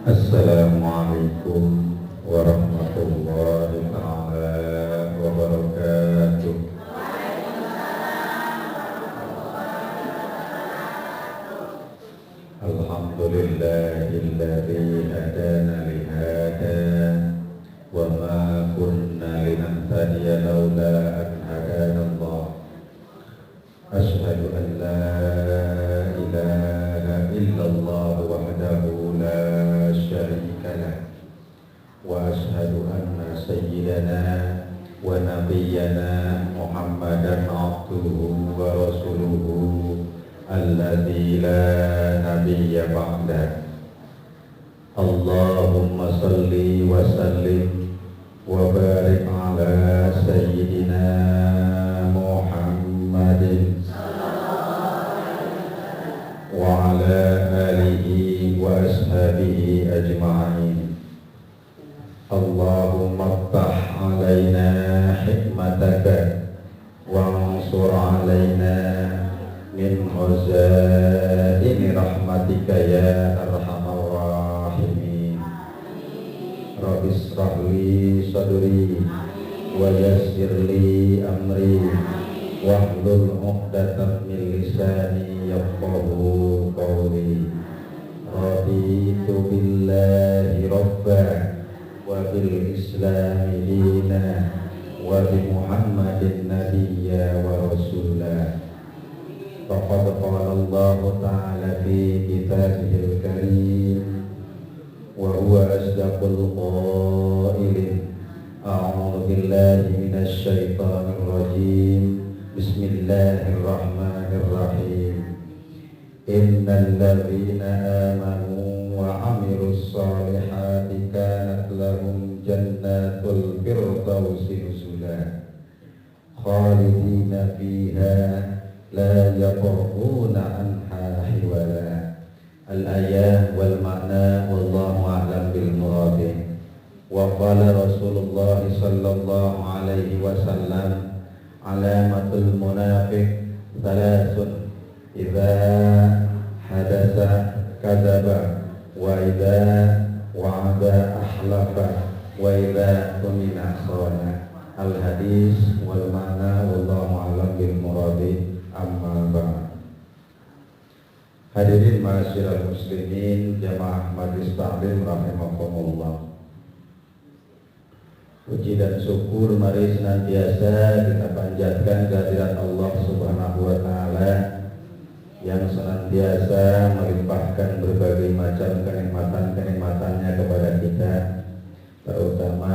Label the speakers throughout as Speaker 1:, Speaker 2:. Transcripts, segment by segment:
Speaker 1: Assalamualaikum warahmatullahi ta'ala wabarakatuh. Alhamdulillahilladzi hadana lihada wa ma kunna linahtadiya laula an hadana Allah. Asyhadu an la ilaha illallah wahdahu la syarika lah wa asyhadu anna sayyidana wa nabiyyana Muhammadan abduhu wa rasuluhu alladzi la nabiyya ba'dah. Allahumma salli wa sallim wa barik ala sayyidina Muhammadin wa ala alihi wa ashabihi ajma'in. Allahumma ftah alaina hikmataka wa ansur alaina min khazaini rahmatika ya arhamar rahimin. Rabbi israh li sadri wa yassir li amri wahlul 'uqdatam min lisani yafqahu qawli. Raditu billahi rabba wa bil islami dina wa bi Muhammadin nabiyya wa rasulah. Faqad qala Allah ta'ala fi kitabihil karim wa huwa asdaqul qailin. A'udzu billahi minasy syaithanir rajim. Bismillahirrahmanirrahim. Innal ladzina amanu wa 'amilus shalihati kanat lahum jannatul firdausi nuzula khalidina fiha la yaqra'una anha hiwala. Al-ayah wal ma'na wallahu a'lam bil murad. Wa qala Rasulullah sallallahu alaihi wasallam alamatul munafiq thalathun idza hadatsa kadzaba wa idza wa'ada ahlafa wa idza tumina khana. Al-hadis wal ma'na wallahu a'lam bil murad. Amma ba'd. Hadirin ma'asyiral muslimin jamaah majlis taklim rahimakumullah. Puji dan syukur mari senantiasa kita panjatkan kehadirat Allah Subhanahu wa taala yang senantiasa melimpahkan berbagai macam kenikmatan-kenikmatannya kepada kita, terutama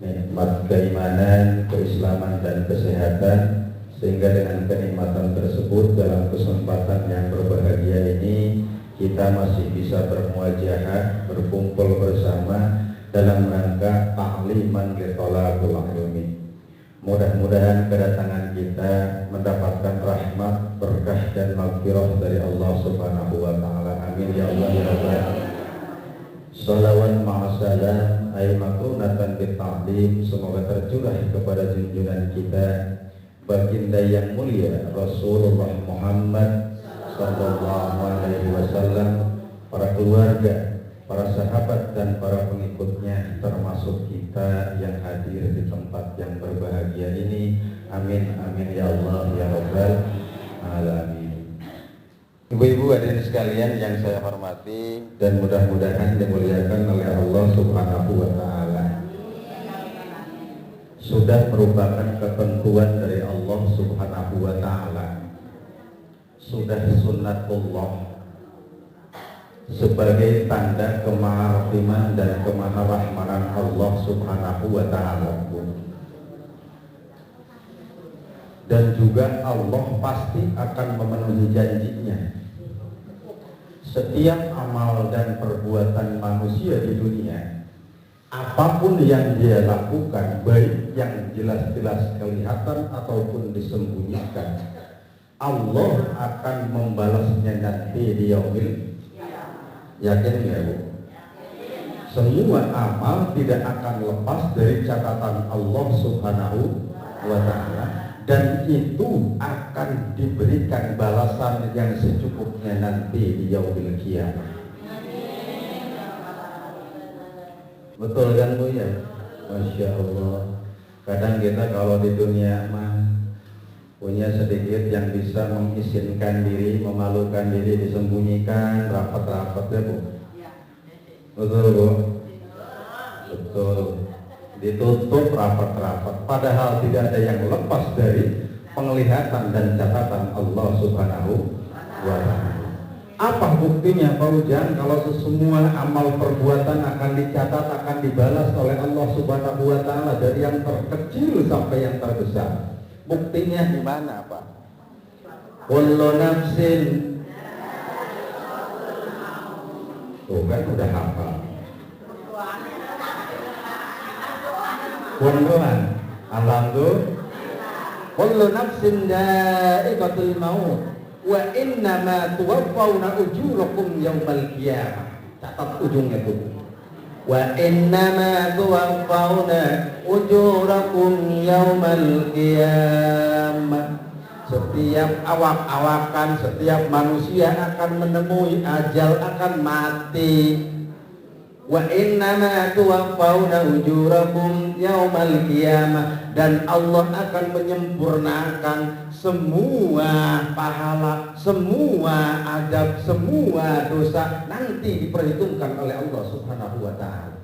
Speaker 1: nikmat keimanan, keislaman dan kesehatan, sehingga dengan kenikmatan tersebut dalam kesempatan yang berbahagia ini kita masih bisa bermuajahah, berkumpul bersama dalam rangka ta'liman li thalabul ilmi. Mudah-mudahan kedatangan kita mendapatkan rahmat, berkah dan maghfirah dari Allah Subhanahu wa taala. Amin ya Allah ya rabbal alamin. Shalawat ma'asalam ay makrunatan bit ta'lim, semoga tercurah kepada junjungan kita baginda yang mulia Rasulullah Muhammad sallallahu alaihi wasallam, para keluarga, para sahabat dan para pengikutnya, termasuk kita yang hadir di tempat yang berbahagia ini. Amin amin ya Allah ya rabbal alamin. Ibu-ibu hadirin sekalian yang saya hormati dan mudah-mudahan dimuliakan oleh Allah Subhanahu wa taala. Sudah merupakan ketentuan dari Allah Subhanahu wa taala, sudah sunnatullah sebagai tanda kemahafiman dan kemaharahmanan Allah Subhanahu wa taala. Dan juga Allah pasti akan memenuhi janjinya. Setiap amal dan perbuatan manusia di dunia, apapun yang dia lakukan, baik yang jelas-jelas kelihatan ataupun disembunyikan, Allah akan membalasnya nanti di yaumil. Yakin nggak Bu? Semua amal tidak akan lepas dari catatan Allah Subhanahu wa ta'ala, dan itu akan diberikan balasan yang secukupnya nanti di yaumil qiyamah. Betul kan Bu ya? Masya Allah. Kadang kita kalau di dunia mah punya sedikit yang bisa mengizinkan diri, memalukan diri, disembunyikan rapat-rapatnya Bu. Betul Bu? Betul. Ditutup rapat-rapat. Padahal tidak ada yang lepas dari penglihatan dan catatan Allah Subhanahu wa Ta'ala. Apa buktinya Pak Ujang kalau semua amal perbuatan akan dicatat, akan dibalas oleh Allah Subhanahu wa Ta'ala dari yang terkecil sampai yang terbesar? Buktinya di mana Pak? Kullu nafsin. Tuh kan udah hafal. Kulluan. Alhamdulillah. Kullu nafsin dha'iqatul maut. Wa innama tuwaffawna ujurakum yaumal qiyamah. Catat ujungnya tuh. Wa innama tuwaffawna ujurakum yaumal qiyamah. Setiap awak-awakan, setiap manusia akan menemui ajal, akan mati. Wa innama tuwaffawna ujurakum yaumal qiyamah, dan Allah akan menyempurnakan semua pahala, semua adab, semua dosa nanti diperhitungkan oleh Allah Subhanahu wa Ta'ala.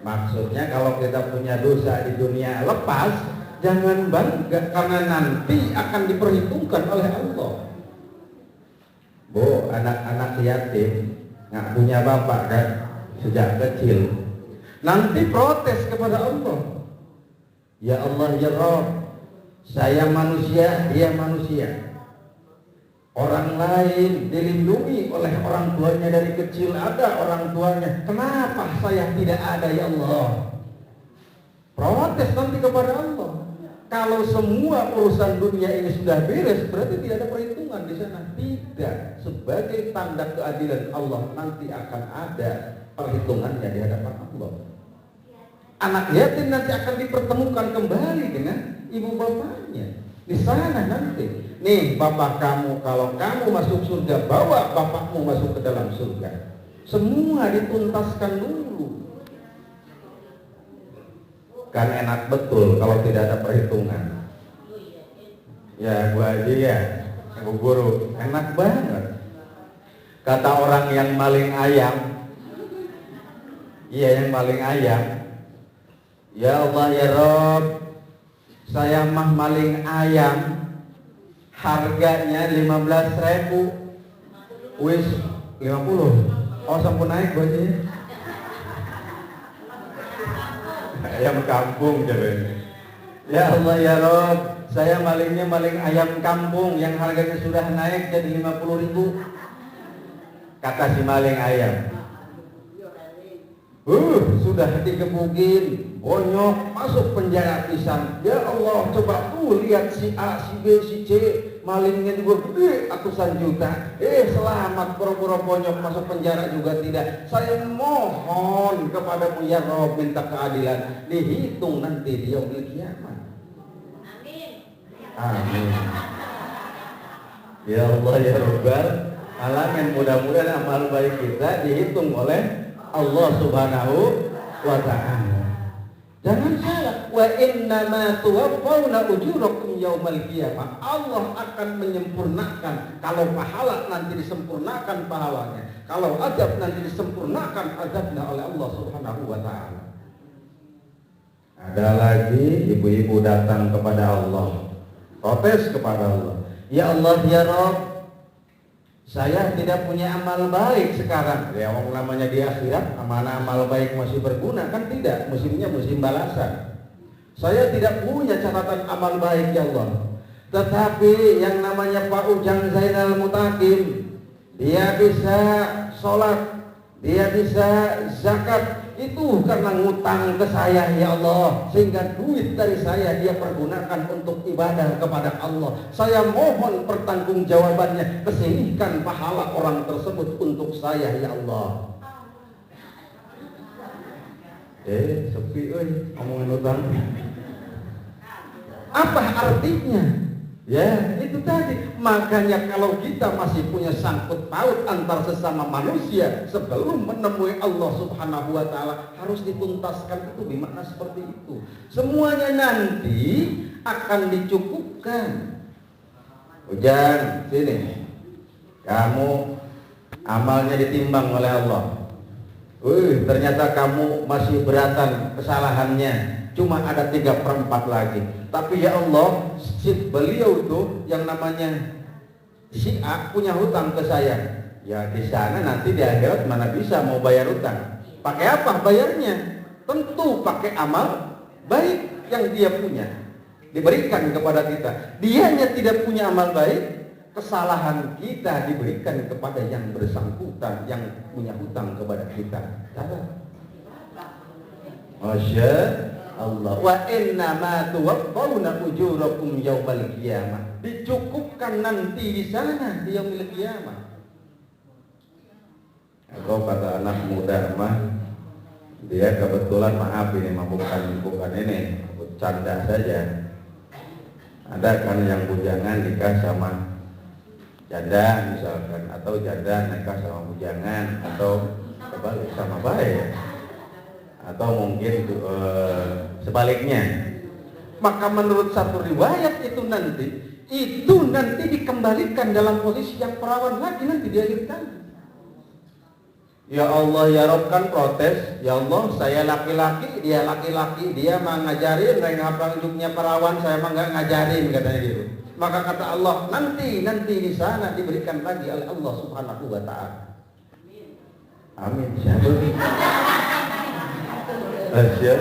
Speaker 1: Maksudnya kalau kita punya dosa di dunia lepas, jangan bangga karena nanti akan diperhitungkan oleh Allah. Bu, anak-anak yatim nggak punya bapak kan sejak kecil, nanti protes kepada Allah. Ya Allah ya Rabb, saya manusia, dia manusia. Orang lain dilindungi oleh orang tuanya dari kecil, ada orang tuanya. Kenapa saya tidak ada ya Allah? Protes nanti kepada Allah. Kalau semua urusan dunia ini sudah beres, berarti tidak ada perhitungan di sana. Tidak. Sebagai tanda keadilan Allah, nanti akan ada perhitungannya di hadapan Allah. Anak yatim nanti akan dipertemukan kembali dengan ibu bapaknya di sana nanti. Nih bapak kamu, kalau kamu masuk surga, bawa bapakmu masuk ke dalam surga. Semua dituntaskan dulu. Kan enak betul kalau tidak ada perhitungan. Ya Bu Haji ya, Bu Guru, enak banget. Kata orang yang maling ayam, iya yang maling ayam, ya Allah ya Rob, saya mah maling ayam, harganya 15.000. Wis 50. Oh sampun naik Bu Haji. Ayam kampung jadi. Ya Allah ya Rob, saya malingnya maling ayam kampung yang harganya sudah naik jadi 50.000. Kata si maling ayam, sudah digebukin, bonyok, masuk penjara pisan. Ya Allah, coba tuh lihat si A, si B, si C, malingnya juga gede ratusan juta. Selamat, pura-pura bonyok masuk penjara juga tidak. Saya mohon kepadamu ya Rabb, minta keadilan. Dihitung nanti di yaumil kiamat. Amin. Ya Allah ya Rabbal alamin, mudah-mudahan amal baik kita dihitung oleh Allah Subhanahu wa Ta'ala. Jangan salah, wa innama tuwaffawna ujurakum yaumal qiyamah. Allah akan menyempurnakan. Kalau pahala nanti disempurnakan pahalanya, kalau azab nanti disempurnakan azabnya oleh Allah Subhanahu wa Ta'ala. Ada lagi ibu-ibu datang kepada Allah, protes kepada Allah. Ya Allah ya Rabb, saya tidak punya amal baik sekarang. Ya orang namanya di akhirat, amal baik masih berguna kan? Tidak, musimnya musim balasan. Saya tidak punya catatan amal baik ya Allah. Tetapi yang namanya Pak Ujang Zainal Mutakim, dia bisa sholat, dia bisa zakat, itu karena ngutang ke saya ya Allah, sehingga duit dari saya dia pergunakan untuk ibadah kepada Allah. Saya mohon pertanggungjawabannya, kesihkan pahala orang tersebut untuk saya ya Allah. Sepi omongan utang. Apa artinya?
Speaker 2: Ya, itu tadi. Makanya kalau kita masih punya sangkut paut antar sesama manusia sebelum menemui Allah Subhanahu wa taala, harus dituntaskan. Itu bermakna seperti itu. Semuanya nanti akan dicukupkan. Ujang, sini. Kamu amalnya ditimbang oleh Allah. Ternyata kamu masih beratan kesalahannya. Cuma ada 3/4 lagi. Tapi ya Allah, si beliau tuh yang namanya si A punya hutang ke saya. Ya di sana nanti di akhirat mana bisa mau bayar hutang. Pakai apa bayarnya? Tentu pakai amal baik yang dia punya. Diberikan kepada kita. Dianya tidak punya amal baik, kesalahan kita diberikan kepada yang bersangkutan, yang punya hutang kepada kita. Masya Allah. Wa inna ma tuwaffawna ujurakum yaumal qiyamah. Dicukupkan nanti di sana di yaumil qiyamah. Kalau kata anak muda mah, dia kebetulan maaf ini mah bukan ini, canda saja. Ada kan yang bujangan nikah sama janda misalkan, atau janda nikah sama bujangan, atau kebalik sama baik, atau mungkin sebaliknya. Maka menurut satu riwayat itu nanti dikembalikan dalam posisi yang perawan lagi nanti di akhir kali. Ya Allah ya Rabb, kan protes. Ya Allah, saya laki-laki, dia laki-laki, dia mah ngajarin kayak ngapal hidupnya perawan, saya mah nggak ngajarin, katanya gitu. Maka kata Allah, nanti di sana diberikan lagi oleh Allah Subhanahu wa taala. Amin. Masya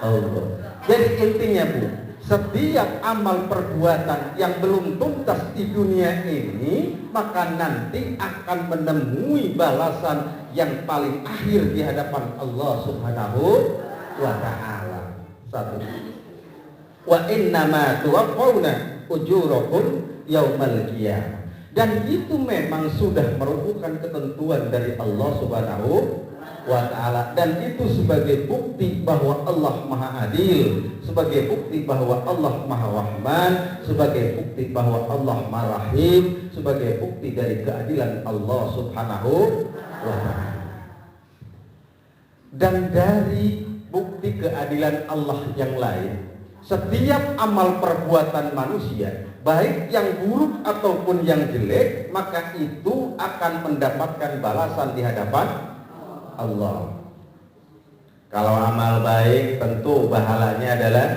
Speaker 2: Allah. Jadi intinya Bu, setiap amal perbuatan yang belum tuntas di dunia ini, maka nanti akan menemui balasan yang paling akhir di hadapan Allah Subhanahu wa ta'ala. Satu. Wa innama tuwaffawna ujurakum yaumal qiyamah. Dan itu memang sudah merupakan ketentuan dari Allah Subhanahu wa ta'ala, dan itu sebagai bukti bahwa Allah Maha Adil, sebagai bukti bahwa Allah Maha Rahman, sebagai bukti bahwa Allah Maha Rahim, sebagai bukti dari keadilan Allah Subhanahu wa ta'ala. Dan dari bukti keadilan Allah yang lain, setiap amal perbuatan manusia, baik yang buruk ataupun yang jelek, maka itu akan mendapatkan balasan di hadapan Allah. Kalau amal baik tentu pahalanya adalah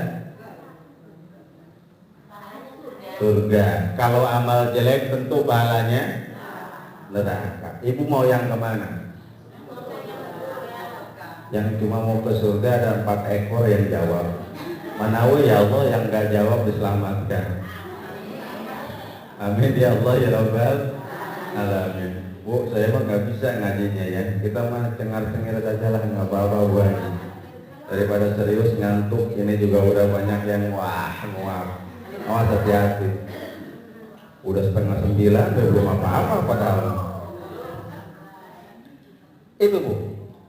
Speaker 2: surga. Kalau amal jelek tentu pahalanya neraka. Ibu mau yang kemana? Yang cuma mau ke surga ada 4 ekor yang jawab. Manawi ya Allah, yang gak jawab diselamatkan. Amin ya Allah ya Rabbal alamin. Bu, saya mah nggak bisa ngajinya ya. Kita mah cengar-cengir saja lah, nggak apa-apa Bu Haji. Daripada serius ngantuk, ini juga udah banyak yang nguap. Awas hati-hati. Udah 8:30, belum apa-apa padahal. Itu Bu.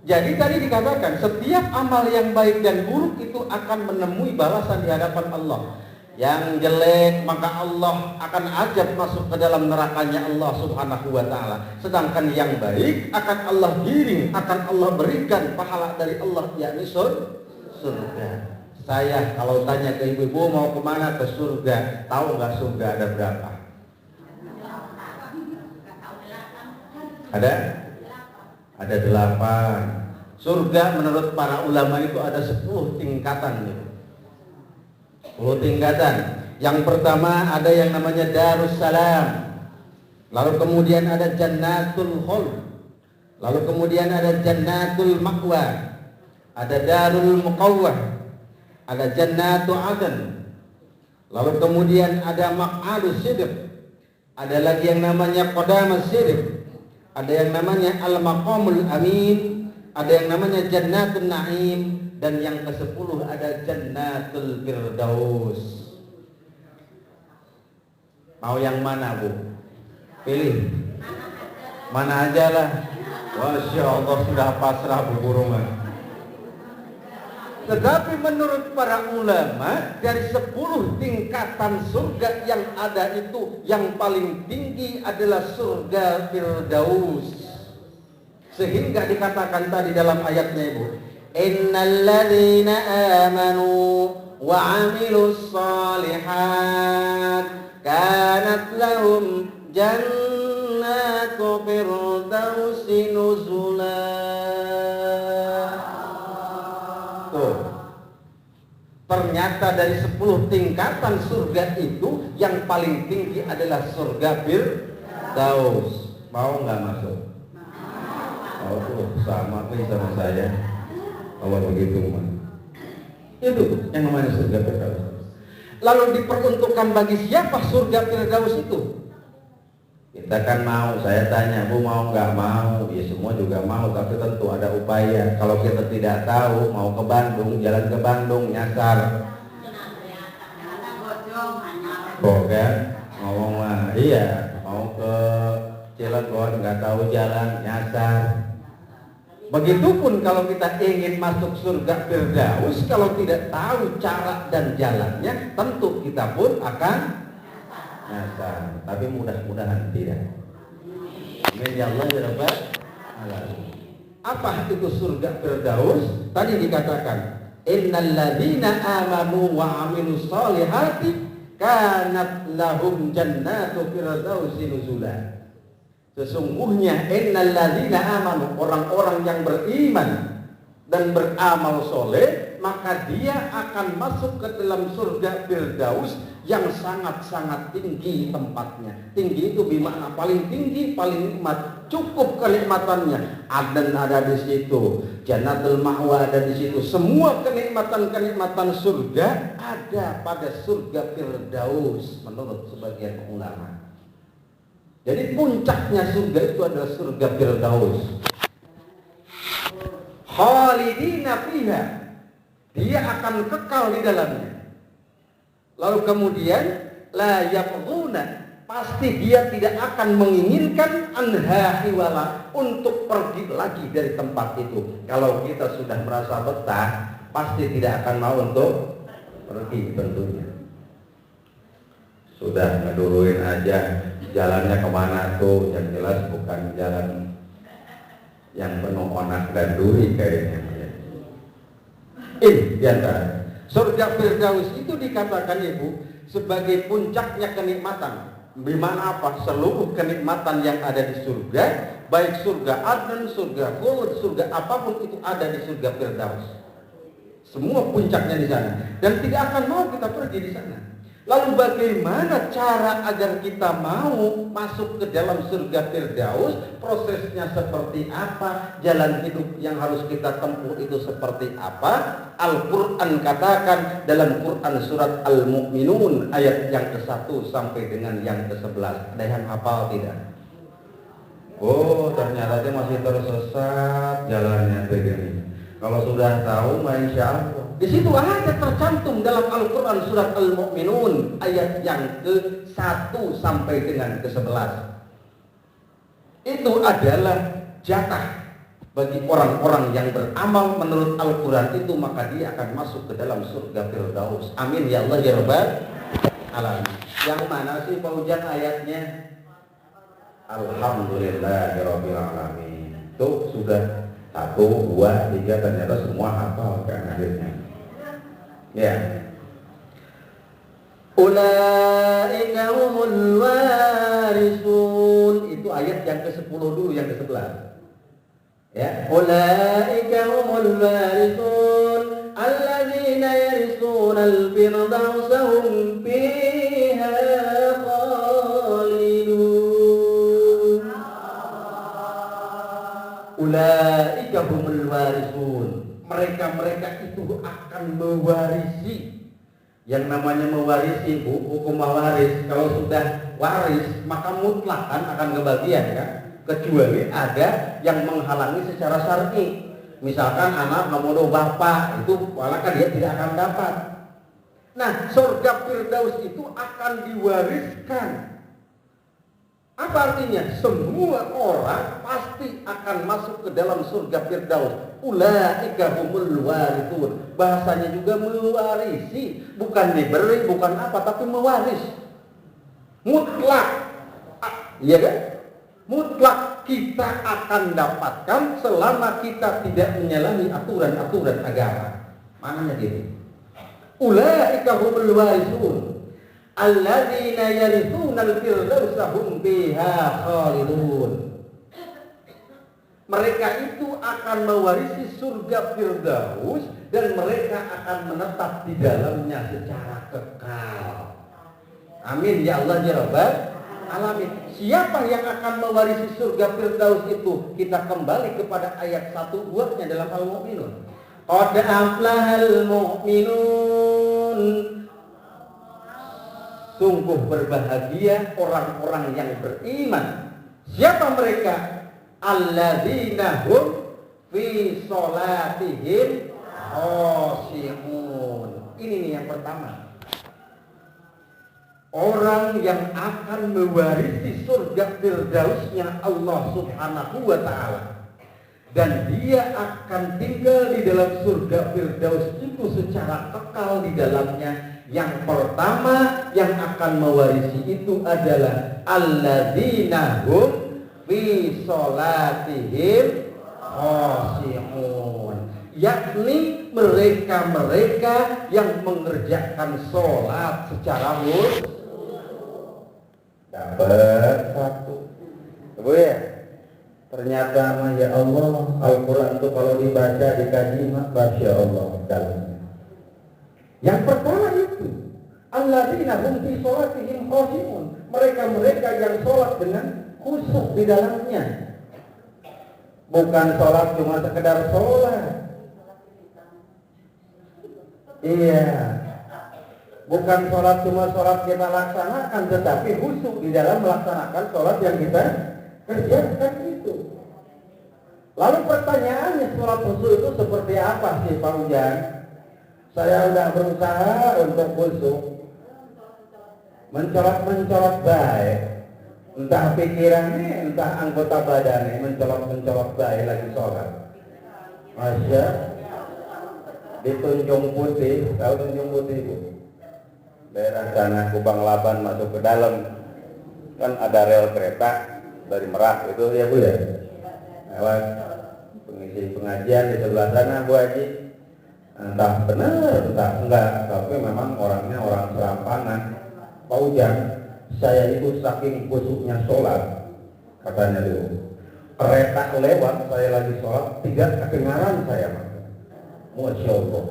Speaker 2: Jadi tadi dikatakan setiap amal yang baik dan buruk itu akan menemui balasan di hadapan Allah. Yang jelek maka Allah akan ajak masuk ke dalam nerakanya Allah Subhanahu wa ta'ala. Sedangkan yang baik akan Allah giring, akan Allah berikan pahala dari Allah, yakni surga. Saya kalau tanya ke ibu-ibu mau kemana, ke surga, tahu nggak surga ada berapa? Ada 8. Surga menurut para ulama itu ada 10 tingkatan gitu. 10 tingkatan. Yang pertama ada yang namanya Darussalam. Lalu kemudian ada Jannatul Khuld. Lalu kemudian ada Jannatul Ma'wa. Ada Darul Muqawwah. Ada Jannatul Adn. Lalu kemudian ada Maq'adus Sidq. Ada lagi yang namanya Qadamus Sidq. Ada yang namanya Al-Maqamul Amin. Ada yang namanya Jannatul Na'im. Dan yang ke-10 ada Jannatul Firdaus. Mau yang mana Bu? Pilih. Mana aja lah. Masya Allah sudah pasrah Bu Burungan. Tetapi menurut para ulama, dari 10 tingkatan surga yang ada itu, yang paling tinggi adalah surga Firdaus. Sehingga dikatakan tadi dalam ayatnya Ibu, innal ladzina amanu wa 'amilus shalihat kanat lahum jannatu firdausi nuzula. Tuh. Ternyata dari 10 tingkatan surga itu yang paling tinggi adalah surga Firdaus. Mau nggak masuk? Mau tuh sama nih sama saya. Kalau begitu mah. Itu yang namanya surga Firdaus. Lalu diperuntukkan bagi siapa surga Firdaus itu? Kita kan mau, saya tanya, Bu mau nggak mau? Ya semua juga mau, tapi tentu ada upaya. Kalau kita tidak tahu, mau ke Bandung, jalan ke Bandung, nyasar. Oh kan? Ngomong mah, iya, mau ke Cilegon, nggak tahu jalan, nyasar. Begitupun kalau kita ingin masuk surga Firdaus, kalau tidak tahu cara dan jalannya, tentu kita pun akan nyasar, tapi mudah-mudahan tidak. Amin ya Allah ya Rabbal alamin. Apa itu surga Firdaus? Tadi dikatakan, innal ladzina amanu wa 'amilus sholihati kanat lahum jannatu firdausi nuzula. Sesungguhnya innal ladzina amanu, orang-orang yang beriman dan beramal soleh, maka dia akan masuk ke dalam surga Firdaus yang sangat-sangat tinggi tempatnya. Tinggi itu bermakna paling tinggi, paling nikmat, cukup kenikmatannya. Adan ada di situ, Jannatul Ma'wa ada di situ. Semua kenikmatan-kenikmatan surga ada pada surga Firdaus menurut sebagian ulama. Jadi puncaknya surga itu adalah surga Firdaus. Khalidina fiha, dia akan kekal di dalamnya. Lalu kemudian la yabghuna, pasti dia tidak akan menginginkan anha hiwala, untuk pergi lagi dari tempat itu. Kalau kita sudah merasa betah, pasti tidak akan mau untuk pergi tentunya. Sudah ngeduluin aja jalannya kemana tuh, yang jelas bukan jalan yang penuh onak dan duri kayaknya. Diantara surga Firdaus itu dikatakan Ibu sebagai puncaknya kenikmatan. Bagaimana apa? Seluruh kenikmatan yang ada di surga, baik surga Aden, surga Khuld, surga apapun itu ada di surga Firdaus. Semua puncaknya di sana dan tidak akan mau kita pergi di sana. Lalu bagaimana cara agar kita mau masuk ke dalam surga Firdaus? Prosesnya seperti apa? Jalan hidup yang harus kita tempuh itu seperti apa? Al-Quran katakan dalam Quran surat Al-Mu'minun ayat yang ke-1 sampai dengan yang ke-11. Ada yang hafal tidak? Oh, ternyata dia masih tersesat jalannya begini. Kalau sudah tahu, insya Allah. Di situ ada tercantum dalam Al-Quran surat Al-Mu'minun ayat yang ke-1 sampai dengan ke-11. Itu adalah jatah bagi orang-orang yang beramal menurut Al-Quran itu, maka dia akan masuk ke dalam surga Firdaus. Amin ya Allah ya Rabbal alamin. Yang mana sih Pak Ujang ayatnya? Alhamdulillahirabbil alamin. Itu sudah 1, 2, 3, ternyata semua hafal kan akhirnya. Ya. Ulaika humul warisun. Itu ayat yang ke-10 dulu, yang ke-11. Ya, ulaika humul warisun alladzina yarisunal firdausa hum fiha khalidun. Ulaika humul warisun. Mereka itu akan mewarisi. Yang namanya mewarisi, Bu, hukum waris. Kalau sudah waris, maka mutlak kan akan kebagian kan? Kecuali ada yang menghalangi secara syar'i. Misalkan anak memodoh bapak, itu maka dia tidak akan dapat. Nah, surga Firdaus itu akan diwariskan.
Speaker 3: Apa artinya? Semua orang pasti akan masuk ke dalam surga Firdaus. Ulaika humul warithun. Bahasanya juga mewarisi, bukan diberi, bukan apa, tapi mewaris. Mutlak. Iya kan? Mutlak kita akan dapatkan selama kita tidak menyalahi aturan-aturan agama. Mananya gitu? Ulaika humul warithun. Alladzina yarithuna al-firdausa hum biha khalidun. Mereka itu akan mewarisi surga Firdaus dan mereka akan menetap di dalamnya secara kekal. Amin ya Allah ya Rabbal alamin. Siapa yang akan mewarisi surga Firdaus itu? Kita kembali kepada ayat 1-2-nya dalam Al-Mu'minun. Qad aflahal mu'minun. Sungguh berbahagia orang-orang yang beriman. Siapa mereka? Alladzina hum fi sholatihim khashi'un. Ini nih yang pertama. Orang yang akan mewarisi surga Firdausnya Allah Subhanahu wa ta'ala. Dan dia akan tinggal di dalam surga Firdaus itu secara kekal di dalamnya. Yang pertama yang akan mewarisi itu adalah alladzina hum fi sholatihim khashi'un, yakni mereka-mereka yang mengerjakan sholat secara khusyuk.
Speaker 1: Dapat satu. Ibu ya, ternyata ya Allah, Al-Quran itu kalau dibaca dikaji masya Allah dalamnya. Yang pertama itu alladzina hum fi sholatihim khashi'un, mereka-mereka yang sholat dengan khusyuk di dalamnya. Bukan sholat cuma sekedar sholat. Iya. Bukan sholat cuma sholat kita laksanakan, tetapi khusyuk di dalam melaksanakan sholat yang kita kerjakan itu. Lalu pertanyaannya, sholat khusyuk itu seperti apa sih Pak Ujang? Saya udah berusaha untuk khusyuk, mencolok baik, entah pikirannya, entah anggota badannya, mencolok baik lagi sholat. Masya, ditunjung putih, tahu tunjung putih Bu? Daerah sana Kubang Laban masuk ke dalam, kan ada rel kereta dari Merak itu ya Bu ya. Lewat pengisi pengajian di sebelah sana Bu Haji. Entah benar, entah enggak, tapi memang orangnya orang serampangan. Pak Ujang, saya itu saking khusyuknya sholat, katanya dulu, kereta lewat, saya lagi sholat, tidak kedengaran saya. Masya Allah.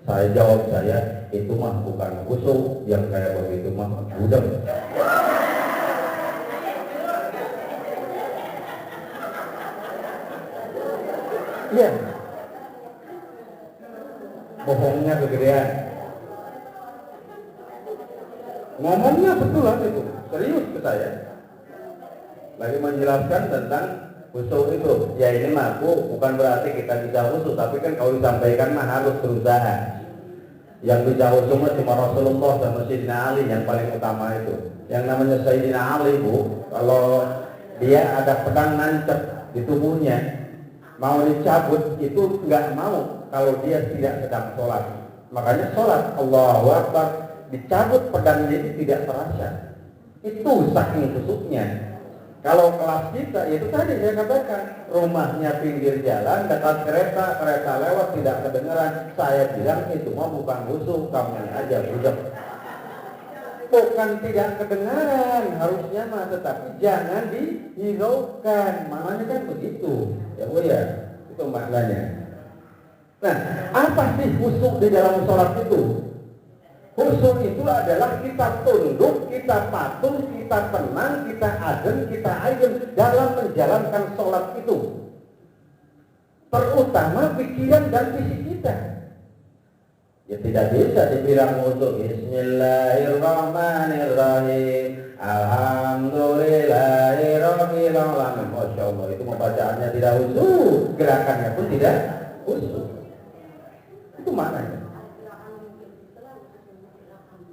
Speaker 1: Saya jawab, saya itu mah bukan khusyuk, yang kayak begitu mah budek. Iya. Bohongnya kegedean. Ngomongnya betulan itu, serius ke saya. Lagi menjelaskan tentang khusyuk itu. Ya ini mah Bu, bukan berarti kita bisa khusyuk, tapi kan kalau disampaikan mah harus berusaha. Yang bisa khusyuk mah cuma Rasulullah sama Sayyidina Ali yang paling utama itu. Yang namanya Sayyidina Ali Bu, kalau dia ada pedang nancep di tubuhnya, mau dicabut itu nggak mau kalau dia tidak sedang sholat. Makanya sholat Allahu Akbar, dicabut pedangnya itu tidak terasa. Itu saking khusyuknya. Kalau kelas kita, itu tadi saya katakan, rumahnya pinggir jalan, dekat kereta, kereta lewat tidak kedengeran. Saya bilang itu mah bukan khusyuk, kamu aja budak. Bukan tidak kedengaran, harusnya mah, tetapi jangan dihiraukan. Maknanya kan begitu. Ya Bu ya, itu maknanya. Nah, apa sih khusyuk di dalam sholat itu? Khusyuk itu adalah kita tunduk, kita patuh, kita tenang, kita adem, kita ayem dalam menjalankan sholat itu. Terutama pikiran dan fisik kita. Ya tidak bisa dibilang khusyuk. Bismillahirrahmanirrahim. Alhamdulillahirabbil alamin. Masya Allah, itu membacaannya tidak khusyuk, gerakannya pun tidak khusyuk. Itu maknanya.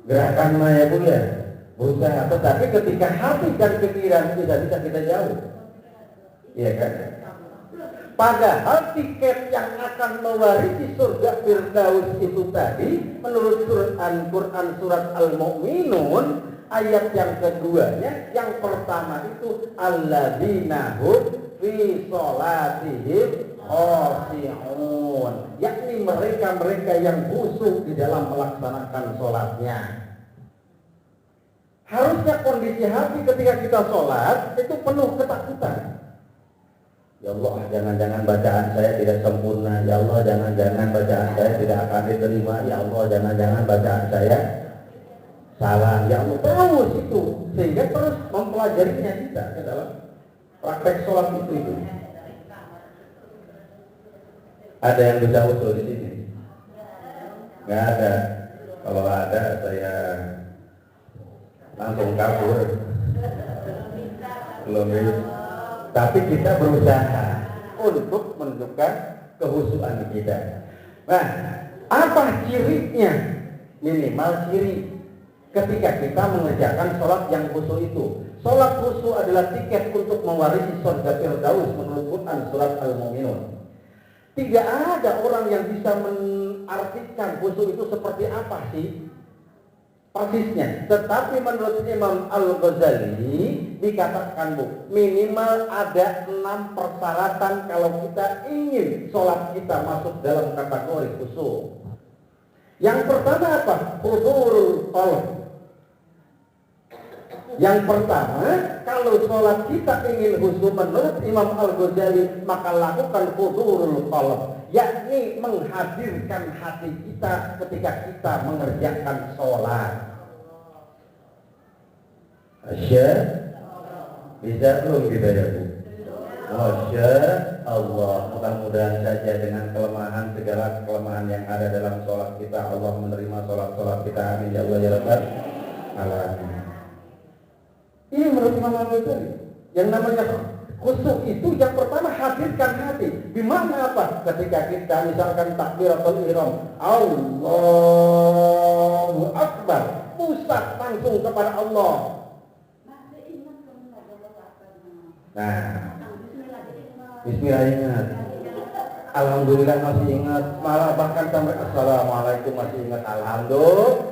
Speaker 1: Gerakan mah ya Bu ya,
Speaker 3: berusaha. Tetapi ketika hati dan pikiran tidak bisa kita jauh, iya kan? Padahal tiket yang akan mewarisi surga Firdaus itu tadi menurut surat Al-Quran surat Al-Mu'minun ayat yang keduanya, yang pertama itu alladzina hum fi sholatihim khashi'un, yakni mereka-mereka yang khusyuk di dalam melaksanakan sholatnya. Harusnya kondisi hati ketika kita sholat itu penuh ketakutan. Ya Allah, jangan-jangan bacaan saya tidak sempurna. Ya Allah, jangan-jangan bacaan saya tidak akan diterima. Ya Allah, jangan-jangan bacaan saya salah. Ya Allah, terus itu. Sehingga terus mempelajarinya kita ke dalam praktek sholat itu. Ada yang bisa usul di sini? Nggak ada. Kalau ada, saya langsung kabur. Belum bisa. Tapi kita berusaha untuk menunjukkan kehusuan kita. Nah, apa cirinya? Minimal ciri ketika kita mengerjakan sholat yang khusyuk itu. Sholat khusyuk adalah tiket untuk mewarisi surga Firdaus menurut Quran surat Al-Mu'minun. Tidak ada orang yang bisa mengartikan khusyuk itu seperti apa sih persisnya. Tetapi menurut Imam Al-Ghazali dikatakan minimal ada 6 persyaratan kalau kita ingin sholat kita masuk dalam kategori khusyuk. Yang pertama apa? Hudurul qalb. Yang pertama, kalau sholat kita ingin khusyuk menurut Imam Al-Ghazali, maka lakukan hudurul qalb, yakni menghadirkan hati kita ketika kita mengerjakan sholat. Bisa belum kita ya Bu? Masya Allah, mudah-mudahan saja dengan kelemahan, segala kelemahan yang ada dalam sholat kita, Allah menerima sholat-sholat kita. Amin ya Allah ya Rabbal Alamin. Ini menurut Imam Al-Ghazali. Yang namanya khusyuk itu yang pertama hadirkan hati. Di mana apa? Ketika kita misalkan takbiratul ihram, Allahu Akbar, pusat langsung kepada Allah. Nah, Bismillah ingat, Alhamdulillah masih ingat, malah bahkan sampai Assalamualaikum masih ingat. Alhamdulillah.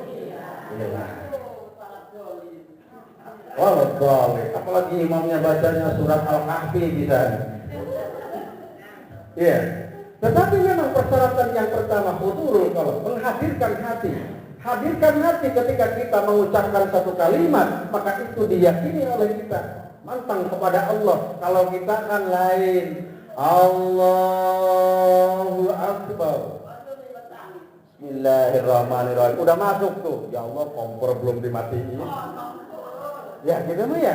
Speaker 3: Wallahualam. Apalagi imamnya bacanya surat Al-Kahfi bisa. Iya. Tetapi memang persyaratan yang pertama hudurul qalb, menghadirkan hati. Hadirkan hati ketika kita mengucapkan satu kalimat, maka itu diyakini oleh kita. Mantang kepada Allah. Kalau kita kan lain, Allahu Akbar, Bismillahirrahmanirrahim, udah masuk tuh. Ya Allah, kompor belum dimatiin. Ya gitu mah ya.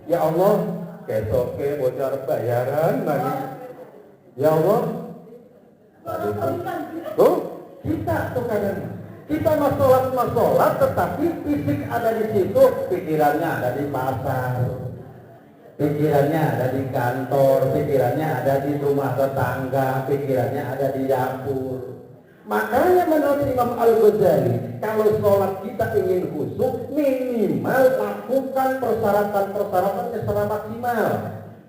Speaker 3: Ya Allah, besok bocor bayaran lagi. Ya Allah. Tuh, kita tuh kadang kita masalah tetapi fisik ada di situ, pikirannya ada di pasar. Pikirannya ada di kantor, pikirannya ada di rumah tetangga, pikirannya ada di dapur. Makanya menurut Imam Al-Ghazali, kalau sholat kita ingin khusyuk, minimal lakukan persyaratan-persyaratannya secara maksimal.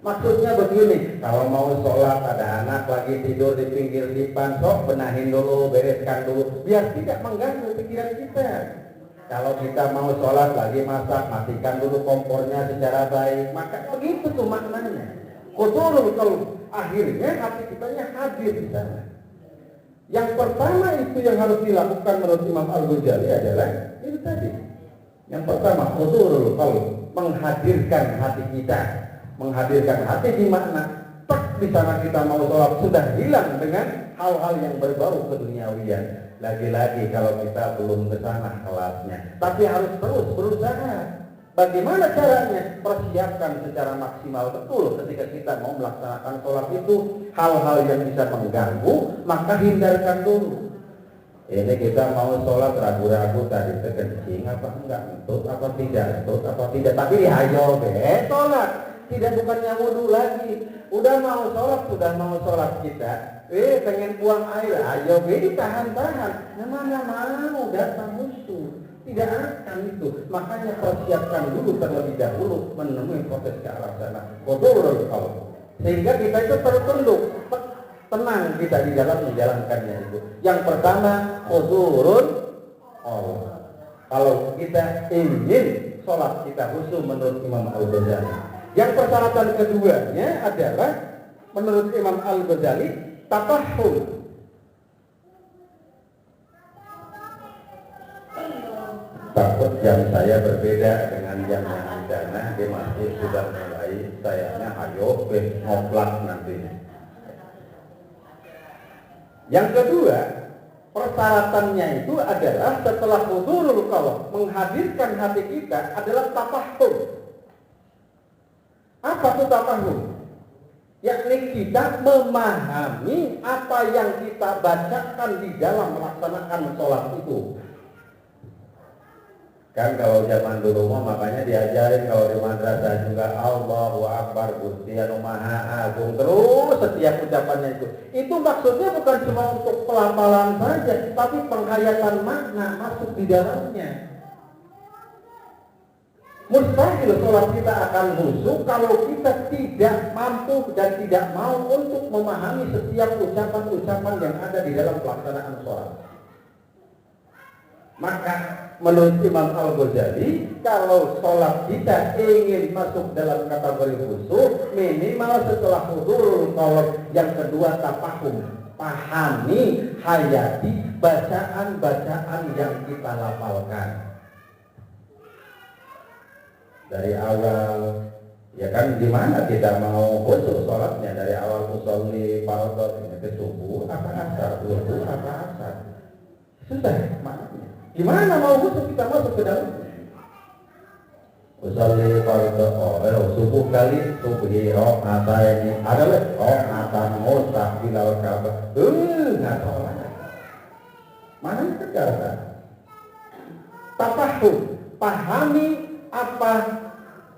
Speaker 3: Maksudnya begini, kalau mau sholat ada anak lagi tidur di pinggir dipan, sok benahin dulu, bereskan dulu, biar tidak mengganggu pikiran kita. Kalau kita mau sholat lagi masak, matikan dulu kompornya secara baik. Maka begitu tuh maknanya. Hudurul qalb, akhirnya hati kitanya hadir di sana. Yang pertama itu yang harus dilakukan menurut Imam Al-Ghazali adalah itu tadi. Yang pertama hudurul qalb, menghadirkan hati kita. Menghadirkan hati di makna di sana kita mau sholat sudah hilang dengan hal-hal yang berbau keduniawian. Lagi-lagi kalau kita belum ke sana kelasnya, tapi harus terus berusaha. Bagaimana caranya? Persiapkan secara maksimal betul ketika kita mau melaksanakan sholat itu. Hal-hal yang bisa mengganggu, maka hindarkan dulu. Ini kita mau sholat ragu-ragu tadi kencing apa enggak, entut apa tidak, tapi ayo sholat. Tidak bukannya wudhu lagi. Sudah mau sholat kita. Pengen buang air, ayo ditahan-tahan. Mana mau datang musuh. Tidak akan itu. Makanya persiapkan dulu terlebih dahulu menemui proses ke arah sana. Hudurul qalb. Sehingga kita itu tertunduk, tenang kita di dalam menjalankannya itu. Yang pertama, hudurul qalb. Kalau kita ingin sholat kita khusyuk menurut Imam Al-Ghazali. Yang persyaratan keduanya adalah menurut Imam Al-Ghazali tafahum. Takut jam saya berbeda dengan jam yang di sana, di masjid sudah mulai, sayangnya ayo ngoplak nantinya. Yang kedua, persyaratannya itu adalah setelah hudurul qalb, menghadirkan hati kita adalah tafahum. Apa itu tafahum? Yakni kita memahami apa yang kita bacakan di dalam melaksanakan sholat itu. Kan kalau zaman dulu makanya diajarin kalau di madrasah juga Allahu Akbar, Gusti Anu Maha Agung, terus setiap ucapannya itu. Itu maksudnya bukan cuma untuk pelafalan saja, tapi penghayatan makna masuk di dalamnya. Mustahil sholat kita akan khusyuk kalau kita tidak mampu dan tidak mau untuk memahami setiap ucapan-ucapan yang ada di dalam pelaksanaan sholat. Maka menurut Imam Al-Ghazali, kalau sholat kita ingin masuk dalam kategori khusyuk, minimal setelah hudurul qalb, yang kedua tafahum, pahami, hayati bacaan-bacaan yang kita lafalkan. Dari awal, ya kan gimana kita mau khusyuk sholatnya dari awal musolli fardhu ke subuh apa asar, zuhur apa asar, sudah maknanya. Gimana mau khusyuk kita masuk ke dalamnya? Musolli fardhu subuh kali subhi rohata ini adalah rohata mustaqbilal Ka'bah. Nggak tahu mana. Mana itu kata? Tafahum, pahami apa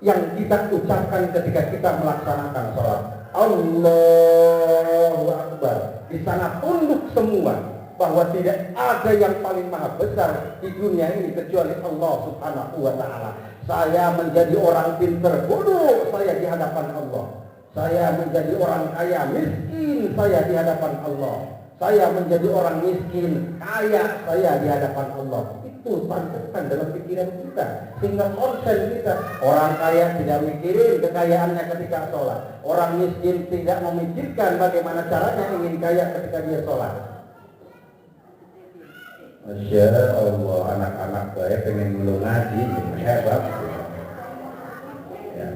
Speaker 3: yang kita ucapkan ketika kita melaksanakan sholat. Allahu Akbar. Di sana tunduk semua bahwa tidak ada yang paling maha besar di dunia ini kecuali Allah Subhanahu wa Ta'ala. Saya menjadi orang pintar, bodoh saya di hadapan Allah. Saya menjadi orang kaya, miskin saya di hadapan Allah. Saya menjadi orang miskin, kaya saya di hadapan Allah. Itu tanamkan dalam pikiran kita, sehingga konsen kita. Orang kaya tidak mikirin kekayaannya ketika sholat. Orang miskin tidak memikirkan bagaimana caranya ingin kaya ketika dia sholat. Masya Allah, anak-anak saya pengen melu ngaji, hebat. Ya.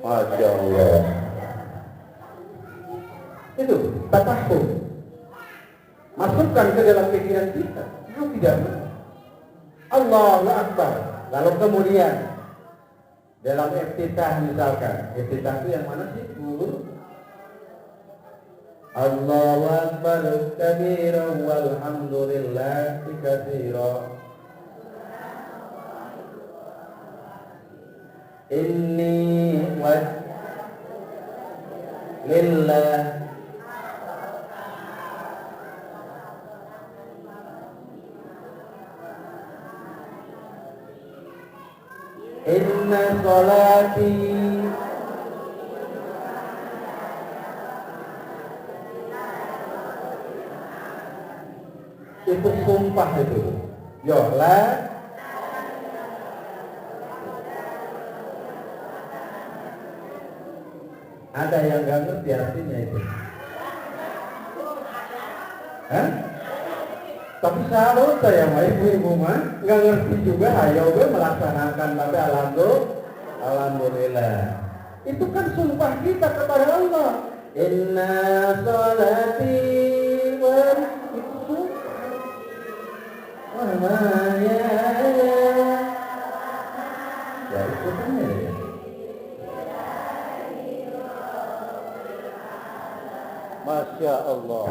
Speaker 3: Masya Allah. Itu tafahum. Masukkan ke dalam pikiran kita. Itu tidak mau. Allahu Akbar. Lalu kemudian dalam iftitah misalkan, iftitah itu yang mana sih, guru? Allahu Akbar kabira walhamdulillahi katsira. Inni lillah inna sholati itu sumpah itu. Yola ada yang gak ngerti artinya itu. Hah? Tapi sahabat saya mah ibu-ibu mah nggak ngerti juga, ayo gue melaksanakan, tapi alhamdulillah. Itu kan sumpah kita kepada Allah. Inna sholati itu sumpah. Ya itu kan ya. Masya Allah.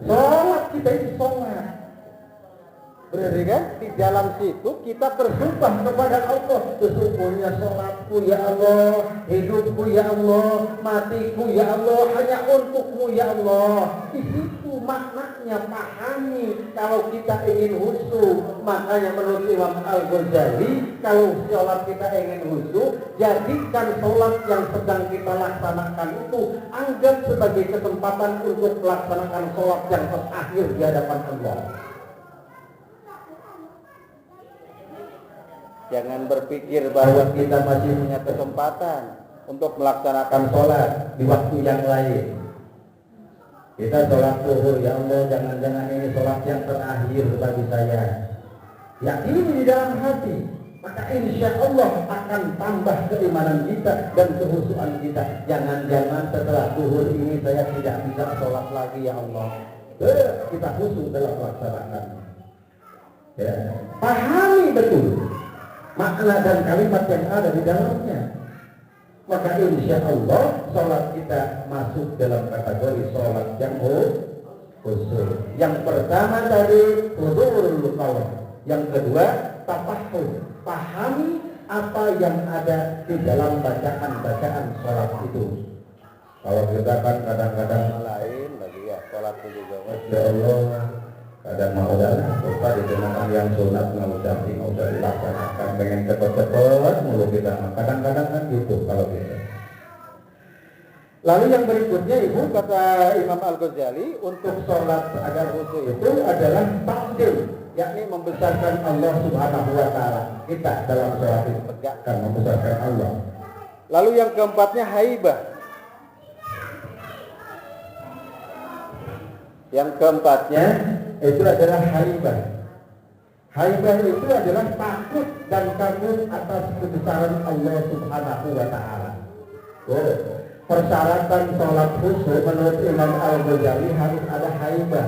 Speaker 3: Sholat kita itu sholat. Berarti kan di dalam situ kita bersumpah kepada Allah. Sesungguhnya sholatku ya Allah, hidupku ya Allah, matiku ya Allah, hanya untukmu ya Allah. Di situ maknanya, pahami. Kalau kita ingin khusyuk, makanya menurut Imam Al-Ghazali, kalau sholat kita ingin khusyuk, jadikan sholat yang sedang kita laksanakan itu anggap sebagai kesempatan untuk melaksanakan sholat yang terakhir di hadapan Allah. Jangan berpikir bahwa kita masih punya kesempatan untuk melaksanakan sholat di waktu yang lain. Kita sholat zuhur, ya Allah, jangan-jangan ini sholat yang terakhir bagi saya. Yakini di dalam hati, maka insya Allah akan tambah keimanan kita dan kehusuan kita. Jangan-jangan setelah zuhur ini saya tidak bisa sholat lagi, ya Allah. Kita khusyuk dalam melaksanakan. Ya. Pahami betul makna dan kalimat yang ada di dalamnya. Maka insya Allah sholat kita masuk dalam kategori sholat yang khusyuk. Yang pertama tadi hudurul qalb, yang kedua tafahum, pahami apa yang ada di dalam bacaan sholat itu. Kalau kita kan kadang-kadang lain lagi ya sholat itu juga. Masya Allah, kadang mau lupa dikenakan yang sunat nggak usah dilaksanakan, pengen cepet-cepet mulu kita. Kadang-kadang kan gitu kalau gitu. Lalu yang berikutnya, Ibu, kata Imam Al-Ghazali, untuk sholat agar khusyuk itu adalah takdim, yakni membesarkan Allah Subhanahu wa Ta'ala. Kita dalam sholat itu tegakkan membesarkan Allah. Lalu yang keempatnya haibah. Yang keempatnya itu adalah haibah. Haibah itu adalah takut dan kagum atas kebesaran Allah Subhanahu wa Ta'ala. Persyaratan sholat khusyuk menurut Imam Al-Ghazali harus ada haibah.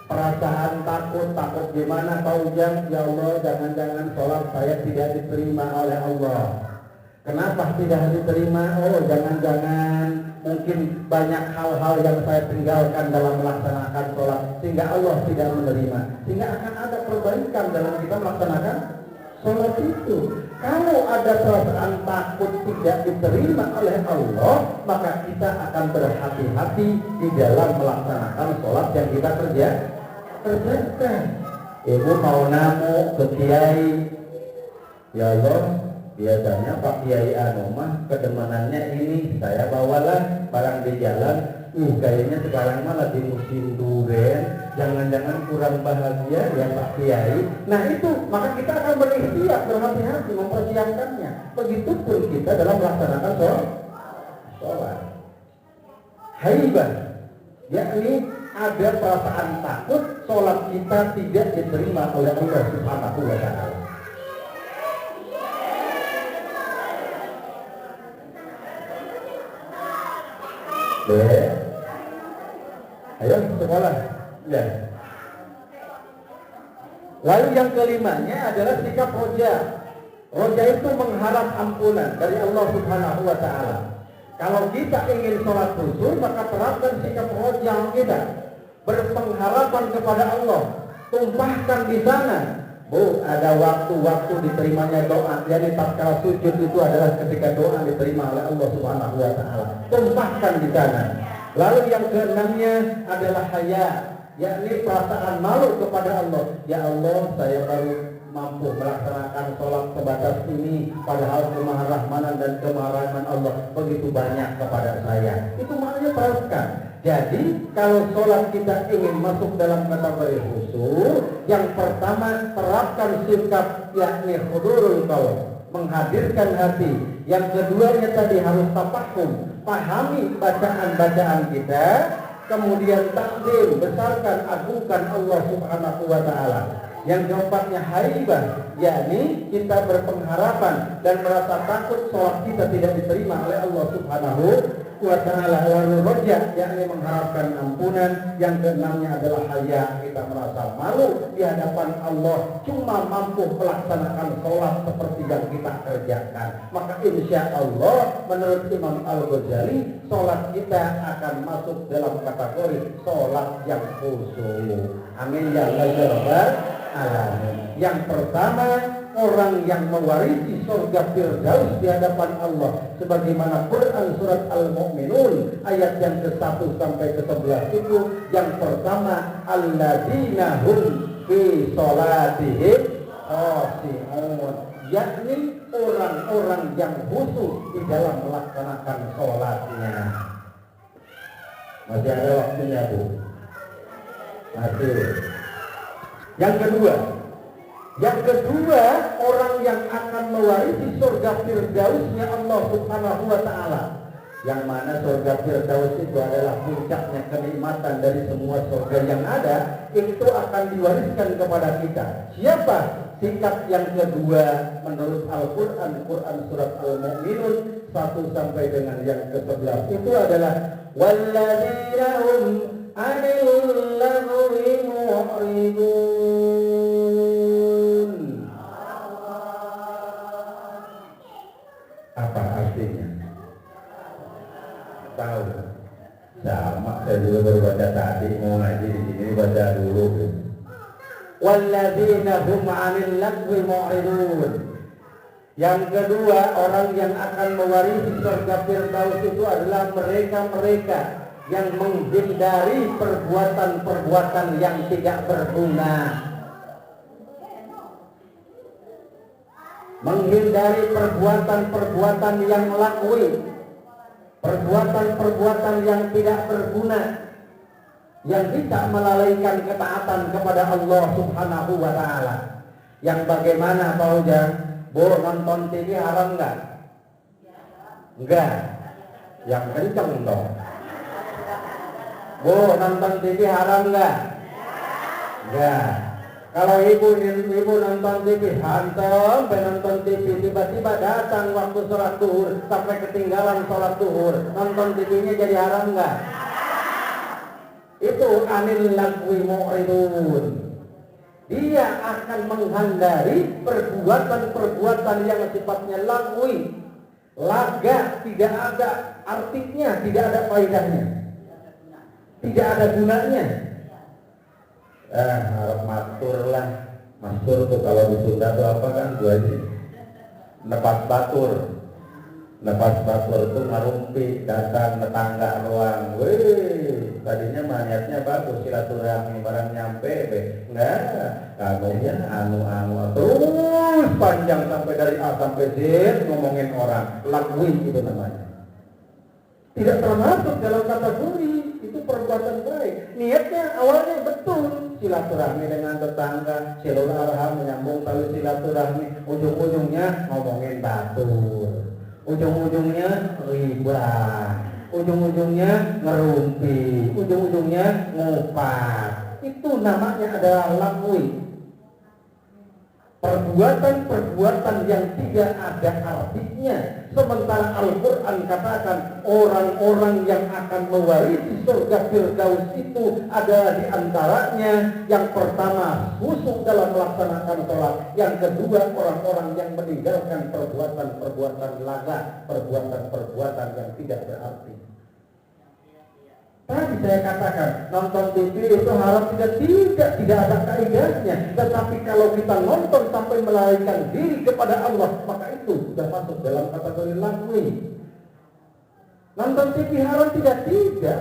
Speaker 3: Perasaan takut gimana Fauzan, ya Allah, jangan-jangan sholat saya tidak diterima oleh Allah. Kenapa tidak diterima? Oh, jangan-jangan mungkin banyak hal-hal yang saya tinggalkan dalam melaksanakan sholat sehingga Allah tidak menerima. Sehingga akan ada perbaikan dalam kita melaksanakan sholat itu. Kalau ada perasaan takut tidak diterima oleh Allah, maka kita akan berhati-hati di dalam melaksanakan sholat yang kita kerjakan. Ibu mau namu ke kiai, ya Allah, biasanya Pak Kiai Anomah kedemanannya ini, saya bawalah barang di jalan. Kayaknya sekarang mah lagi musim durian, jangan-jangan kurang bahagia ya Pak Kiai. Nah itu, maka kita akan berikhtiar, berhati-hati mempersiapkannya. Begitupun kita dalam melaksanakan sholat. Haibah, yakni ada perasaan takut sholat kita tidak diterima oleh Allah Subhanahu wa Ta'ala. Ayo sekolah. Ya. Lalu yang kelimanya adalah sikap roja. Roja itu mengharap ampunan dari Allah Subhanahu wa Ta'ala. Kalau kita ingin sholat khusyuk, maka terapkan sikap roja kita, berpengharapan kepada Allah, tumpahkan di sana. Ada waktu-waktu diterimanya doa. Jadi tatkala sujud itu adalah ketika doa diterima oleh Allah Subhanahu wa Ta'ala. Tumpahkan di sana. Lalu yang keenamnya adalah haya, yakni perasaan malu kepada Allah. Ya Allah, saya baru mampu melaksanakan sholat sebatas ini, padahal kemaharahmanan dan kemaharaman Allah begitu banyak kepada saya. Itu maknanya teruskan. Jadi kalau sholat kita ingin masuk dalam kategori khusyuk, yang pertama terapkan sikap yakni hudurul qalb, menghadirkan hati. Yang keduanya tadi harus tafahum, pahami bacaan-bacaan kita, kemudian takdim, besarkan, agungkan Allah Subhanahu wa Ta'ala. Yang keempatnya haibah, yakni kita berpengharapan dan merasa takut sholat kita tidak diterima oleh Allah Subhanahu wa Ta'ala. Lalu roja, yakni mengharapkan ampunan. Yang keenamnya adalah haya, kita merasa malu di hadapan Allah, cuma mampu melaksanakan sholat seperti yang kita kerjakan. Maka insya Allah menurut Imam Al-Ghazali, sholat kita akan masuk dalam kategori sholat yang khusyuk. Amin ya Allah. Yang pertama, orang yang mewarisi surga Firdaus di hadapan Allah, sebagaimana Quran surat Al-Mu'minun ayat yang ke-1 sampai ke-11 itu, yang pertama alladzina hum fi sholatihim khashi'un, yakni orang-orang yang khusyuk di dalam melaksanakan sholatnya. Masih ada waktunya, Bu? Masih. Yang kedua, orang yang akan mewarisi surga Firdausnya Allah Subhanahu wa Ta'ala. Yang mana surga Firdaus itu adalah puncaknya kenikmatan dari semua surga yang ada, itu akan diwariskan kepada kita. Siapa? Sikap yang kedua menurut Al-Quran, Quran surat Al-Mu'minun 1 sampai dengan yang ke-11 itu adalah walladzina hum 'anil lagwi mu'ridun. Apa artinya? Tahu? Sama, saya juga baru baca tadi, mau ngaji di sini baca dulu. Walladzina hum 'anil lagwi mu'ridun. Yang kedua, orang yang akan mewarisi surga Firdaus itu adalah mereka-mereka yang menghindari perbuatan-perbuatan yang tidak berguna. Menghindari perbuatan-perbuatan yang lagwi, perbuatan-perbuatan yang tidak berguna, yang bisa melalaikan ketaatan kepada Allah Subhanahu wa Ta'ala. Yang bagaimana, Pak Ujang? Bu, nonton TV haram enggak? Enggak. Yang kenceng dong. Bu, nonton TV haram enggak? Enggak. Kalau ibu nonton TV, hantam nonton TV, tiba-tiba datang waktu sholat zuhur sampai ketinggalan sholat zuhur, nonton TV-nya jadi haram enggak? Itu anil lagwi mu'ridun. Dia akan menghindari perbuatan-perbuatan yang sifatnya lagwi, laga, tidak ada artinya, tidak ada faedahnya, tidak ada gunanya. Harap matur lah. Matur tuh kalau di Sunda tuh apa kan gua aja. Nepas batur. Nepas batur tuh ngarumpi, datang tetangga ruang. Wih, tadinya niatnya bagus, silaturahmi, barang nyampe enggak, kamunya anu terus panjang sampai dari A sampai Z ngomongin orang, lagwi itu namanya. Tidak termasuk dalam kategori itu perbuatan baik. Niatnya awalnya betul, silaturahmi dengan tetangga, silaturahmi menyambung tali silaturahmi, ujung-ujungnya ngomongin batur, ujung-ujungnya riba, ujung-ujungnya ngerumpi, ujung-ujungnya ngupat. Itu namanya adalah lagwi. Perbuatan-perbuatan yang tidak ada artinya. Sementara Al-Quran katakan orang-orang yang akan mewarisi surga Firdaus itu adalah diantaranya yang pertama khusyuk dalam melaksanakan sholat, yang kedua orang-orang yang meninggalkan perbuatan-perbuatan laga, perbuatan-perbuatan yang tidak berarti. Tadi saya katakan nonton TV itu haram, tidak ada kaidahnya. Tetapi kalau kita nonton sampai melalaikan diri kepada Allah, maka itu sudah masuk dalam kategori lagwi. Nonton TV haram tidak,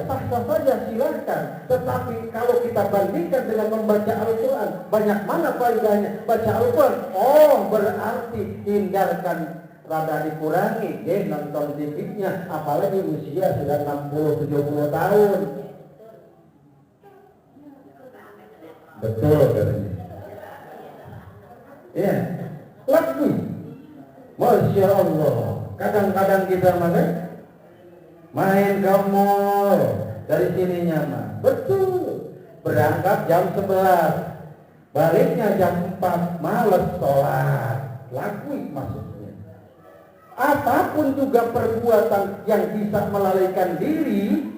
Speaker 3: sah-sah saja silakan. Tetapi kalau kita bandingkan dengan membaca Al-Quran, banyak mana faedahnya? Baca Al-Quran, berarti hindarkan, rada dikurangi deh nonton TV-nya, apalagi usia sudah 60-70 tahun. Betul katanya. Ya, lagi Masya Allah, kadang-kadang kita main ke mall, dari sininya mah betul, berangkat jam 11, baliknya jam 4, males sholat, lagi maksudnya. Apapun juga perbuatan yang bisa melalaikan diri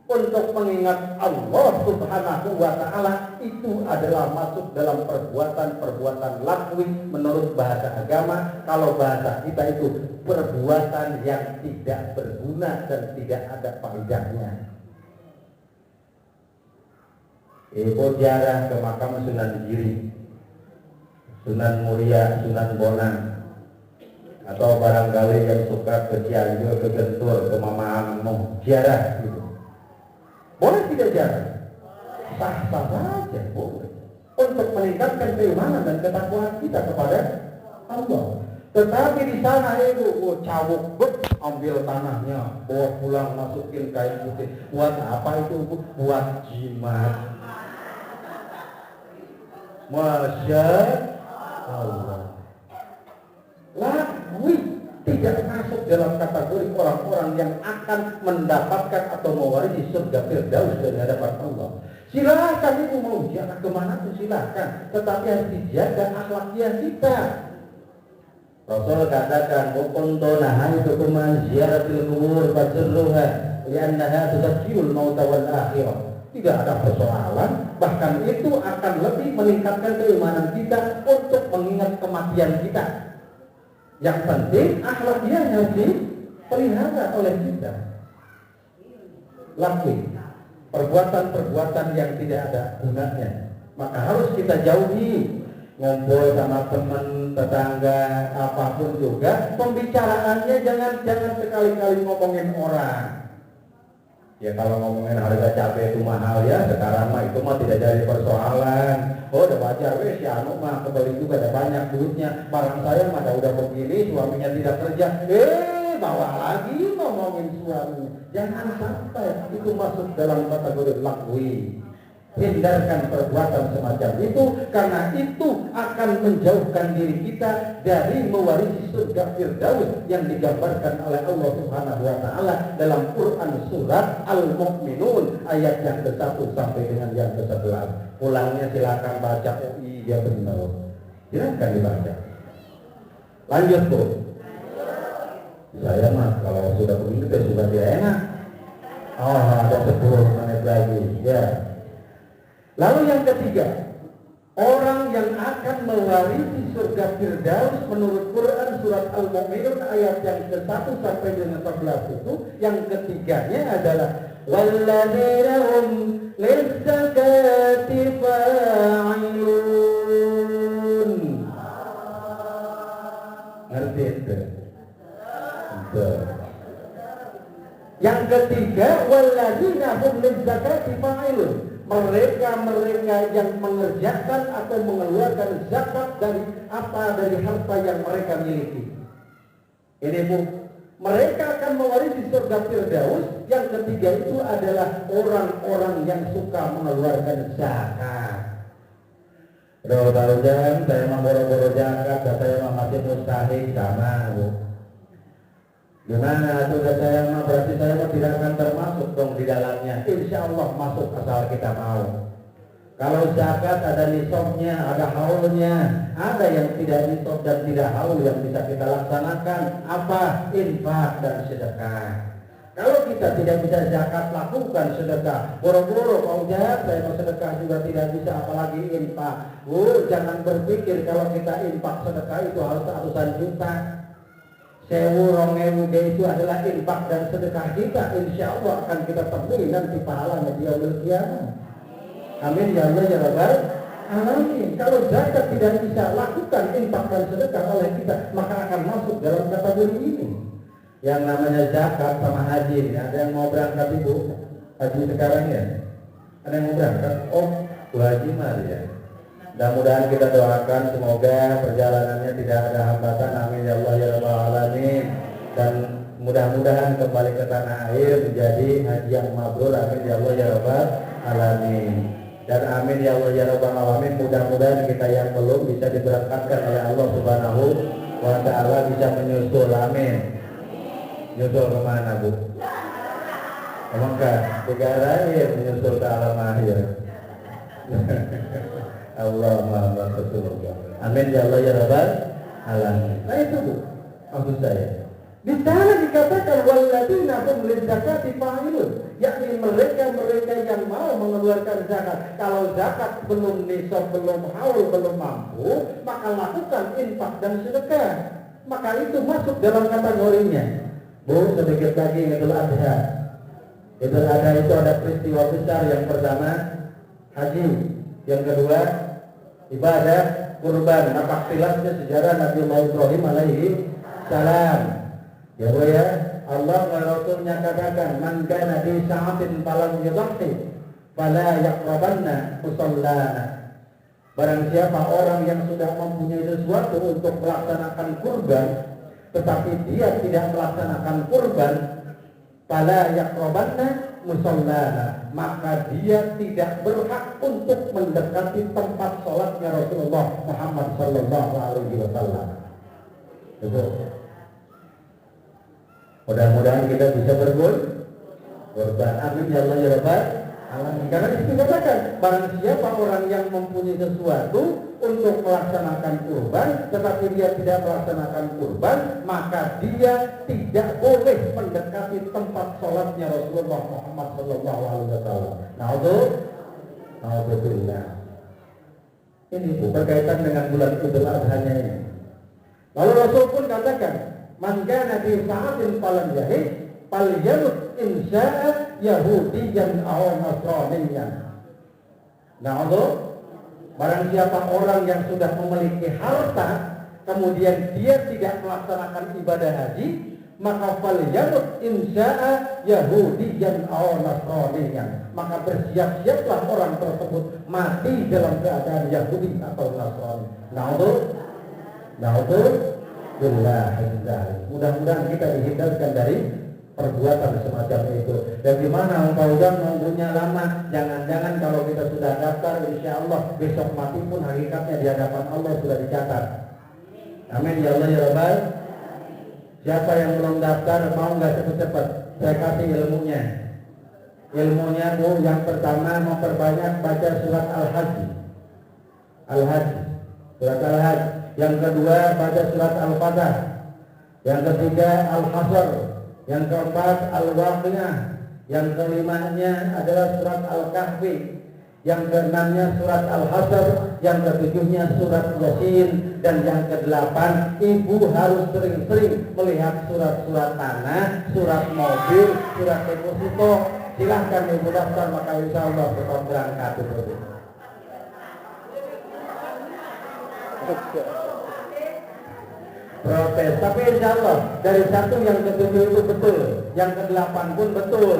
Speaker 3: untuk mengingat Allah Subhanahu wa Ta'ala, itu adalah masuk dalam perbuatan-perbuatan lagwi menurut bahasa agama. Kalau bahasa kita itu perbuatan yang tidak berguna dan tidak ada faedahnya. Ibu jarah ke makam Sunan Giri, Sunan Muria, Sunan Bonang, atau barangkali yang suka ke Cianjur, ke Gentur, ke Mamang, ziarah gitu. Boleh tidak jalan? Sah-sah saja, boleh. Untuk meningkatkan keimanan dan ketakwaan kita kepada Allah. Tetapi di sana itu cawuk ambil tanahnya, bawa pulang, masukin kain putih. Buat apa itu? Buat jimat. Masya Allah. Lagwi tidak masuk dalam kategori orang-orang yang akan mendapatkan atau mewarisi surga Firdaus dari hadapan Allah. Silakan ibu mau jalan kemana pun silakan, tetapi harus dijaga akhlaknya kita. Rasul katakan, "Kuntu nahaytukum an ziyaratil qubur fazurruha li'annaha tuzakkirul mauta wal akhirah." Tidak ada persoalan, bahkan itu akan lebih meningkatkan keimanan kita untuk mengingat kematian kita. Yang penting akhlaknya harus dipelihara oleh kita. Lakuin perbuatan-perbuatan yang tidak ada gunanya, maka harus kita jauhi. Ngobrol sama teman, tetangga, apapun juga, pembicaraannya jangan sekali-kali ngomongin orang. Ya kalau ngomongin harga cabai itu mahal ya, sekarang mah itu mah tidak jadi persoalan. Oh udah wajar, si anu mah kebeli juga ada banyak duitnya. Barang saya mah udah begini, suaminya tidak kerja. Bawa lagi ngomongin suaminya. Jangan sampai itu masuk dalam kategori lagwi. Hindarkan perbuatan semacam itu, karena itu akan menjauhkan diri kita dari mewarisi surga Firdaus yang digambarkan oleh Allah Subhanahu wa taala dalam Quran surat Al-Mu'minun ayat yang ke-1 sampai dengan yang ke-11. Pulangnya silakan baca. Oh iya benar. Silakan dibaca. Lanjut, Bu. Saya mah kalau sudah begini sudah tidak enak. Oh, ada 10 menit lagi. Ya. Lalu yang ketiga, orang yang akan mewarisi surga Firdaus menurut Quran surat Al-Mu'minun ayat yang ke-1 sampai dengan 14 itu, yang ketiganya adalah walladzina hum lizzakati fa'ilun. Ngerti itu? Yang ketiga, walladzina hum lizzakati fa'ilun. Mereka yang mengerjakan atau mengeluarkan zakat dari harta yang mereka miliki. Ini Bu, mereka akan mewarisi surga Firdaus. Yang ketiga itu adalah orang-orang yang suka mengeluarkan zakat. Tahu jangan saya mau boro-boro zakat, saya masih mustahik sama Bu. Gimana tuh saya mah, berarti saya mah tidak akan termasuk dong di dalamnya. Insya Allah masuk asal kita mau. Kalau zakat ada nisabnya, ada haulnya. Ada yang tidak nisab dan tidak haul yang bisa kita laksanakan. Apa? Infak dan sedekah. Kalau kita tidak bisa zakat, lakukan sedekah. Boro-boro mau jahat, saya mau sedekah juga tidak bisa, apalagi infak. Jangan berpikir kalau kita infak sedekah itu harus ratusan juta. 1000 itu adalah infak dan sedekah kita. Insya Allah akan kita temui nanti pahalanya di yaumil qiyamah. Amin ya Allah ya Rabbal alamin. Kalau zakat tidak bisa lakukan infak dan sedekah oleh kita, maka akan masuk dalam kategori ini. Yang namanya zakat sama haji. Ada yang mau berangkat Ibu? Haji sekarang ya? Ada yang mau berangkat? Oh, Bu Haji Maria. Mudah-mudahan kita doakan semoga perjalanannya tidak ada hambatan. Amin ya Allah ya Rabbal alamin. Dan mudah-mudahan kembali ke tanah air menjadi haji yang mabrur. Amin ya Allah ya Rabbal alamin. Dan amin ya Allah ya Rabbal alamin. Mudah-mudahan kita yang belum bisa diberangkatkan oleh Allah Subhanahu wa taala bisa menyusul. Amin. Nyusul kemana Bu? Emangkah negara lain menyusul ke alam akhir? Allah Muhammad Rasulullah. Amin ya Allah ya Rabbal alamin. Nah itu Bu, maksud saya. Di sana dikatakan walladzina hum lizzakati fa'ilun, yakni mereka yang mau mengeluarkan zakat. Kalau zakat belum nisab, belum haul, belum mampu, maka lakukan infak dan sedekah. Maka itu masuk dalam kategorinya. Bu, sedikit lagi Idul Adha. Idul Adha itu ada peristiwa besar. Yang pertama haji, yang kedua ibadah kurban. Napak tilasnya sejarah Nabi Ibrahim alaihi salam. Ya Bu ya, Allah dan Rasulnya katakan, man kana di sa'atin falam yudhhi fala yaqrabanna musallana. Barang siapa orang yang sudah mempunyai sesuatu untuk melaksanakan kurban, tetapi dia tidak melaksanakan kurban, fala yaqrabanna musallana, maka dia tidak berhak untuk mendekati tempat sholatnya Rasulullah Muhammad sallallahu alaihi wasallam. Betul. Mudah-mudahan kita bisa berkorban. Amin ya Allah ya Rabbal alamin. Karena itu dikatakan, barang siapa orang yang mempunyai sesuatu untuk melaksanakan kurban, tetapi dia tidak melaksanakan kurban, maka dia tidak boleh mendekati tempat sholatnya Rasulullah Muhammad sallallahu alaihi wasallam. Naudzubillah. Ini berkaitan dengan bulan Idul Adha-nya ini. Lalu Rasul pun katakan, man kana fi sa'atin falam yahid falyamut insya'a yahudiyan aw nasraniyan. Barang siapa orang yang sudah memiliki harta, kemudian dia tidak melaksanakan ibadah haji, maka falyamut insya'a yahudiyan aw nasraniyan, maka bersiap-siaplah orang tersebut mati dalam keadaan Yahudi atau Nasrani. Mudah-mudahan kita dihindarkan dari perbuatan semacam itu. Dan di mana engkau nunggunya lama, jangan-jangan kalau kita sudah daftar, insya Allah besok mati pun hakikatnya di hadapan Allah sudah dicatat. Amin ya Allah ya Rabbal. Siapa yang belum daftar mau nggak cepat-cepat? Saya kasih ilmunya. Ilmunya bu, yang pertama memperbanyak baca surat Al-Hajj. Surat Al-Hajj. Yang kedua baca surat Al-Fatah. Yang ketiga Al-Hasr. Yang keempat Al-Waqiah. Yang kelimanya adalah surat Al-Kahfi. Yang keenamnya surat Al-Hasr. Yang ketujuhnya surat Yasin. Dan yang kedelapan, ibu harus sering-sering melihat surat-surat tanah, surat mobil, surat deposito. Silahkan ibu daftar, maka insya Allah tetap berangkat itu. Protes, tapi insya Allah dari satu yang ketujuh itu betul, yang ke-8 pun betul.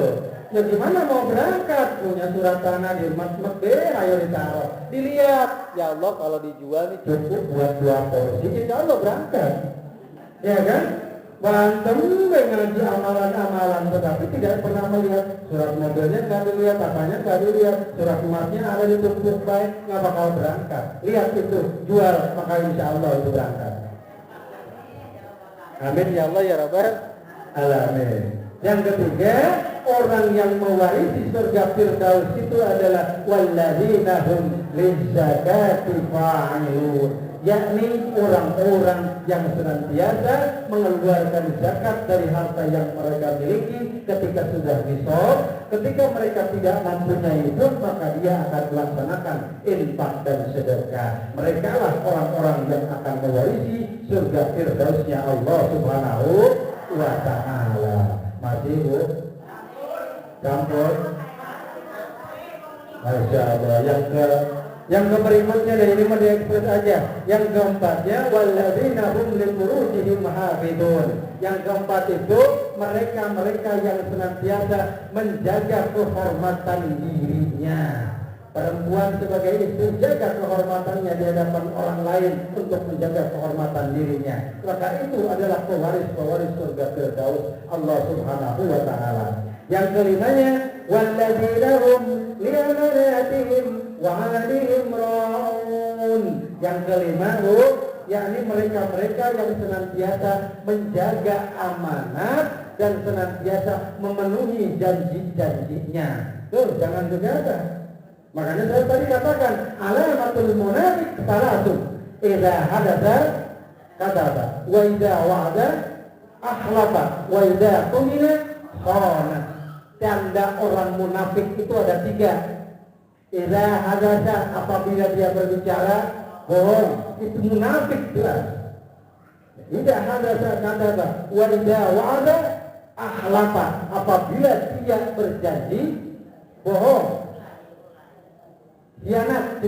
Speaker 3: Ya gimana mau berangkat, punya surat tanah di rumah ayo ditaruh, dilihat, ya Allah kalau dijual nih cukup buat 2 porsi, insya Allah berangkat, ya kan? Bantem ngaji amalan-amalan, tetapi tidak pernah melihat surat mobilnya, nggak dilihat, apanya nggak dilihat, surat emasnya ada di tutup baik, nggak bakal berangkat. Lihat itu, jual, maka insya Allah itu berangkat. Amin ya Allah ya Rabbal alamin. Yang ketiga, orang yang mewarisi surga Firdaus itu adalah walladzina hum lizzakati fa'ilun, yakni orang-orang yang senantiasa mengeluarkan zakat dari harta yang mereka miliki ketika sudah nisab. Ketika mereka tidak mempunyai itu, maka dia akan melaksanakan infak dan sedekah. Mereka lah orang-orang yang akan mewarisi surga Firdausnya Allah Subhanahu wa ta'ala. Masih bu? Campur? Masya Allah. Yang berikutnya dari ini diekspres aja. Yang keempatnya walladzina hum lifurujihim hafidun. Yang keempat itu mereka yang senantiasa menjaga kehormatan dirinya. Perempuan sebagai istri jaga kehormatannya di hadapan orang lain untuk menjaga kehormatan dirinya. Maka itu adalah pewaris surga Firdaus Allah Subhanahu wa ta'ala. Yang kelimanya walladzina hum li'amanatihim wa 'alaihim ra'un. Yang kelima yakni mereka yang senantiasa menjaga amanat dan senantiasa memenuhi janji-janjinya. Tuh, jangan gegabah. Makanya saya tadi katakan alamatul munafik salatun, idza hadatsa kadzaba, wa idza wa'ada akhlafa, wa idza tumina khana. Tanda orang munafik itu ada 3. Idza hadatsa, apabila dia berbicara bohong, itu munafik jelas. Idza hadatsa kadzaba, wa idza wa'ada akhlafa, apabila dia berjanji bohong. Khianat,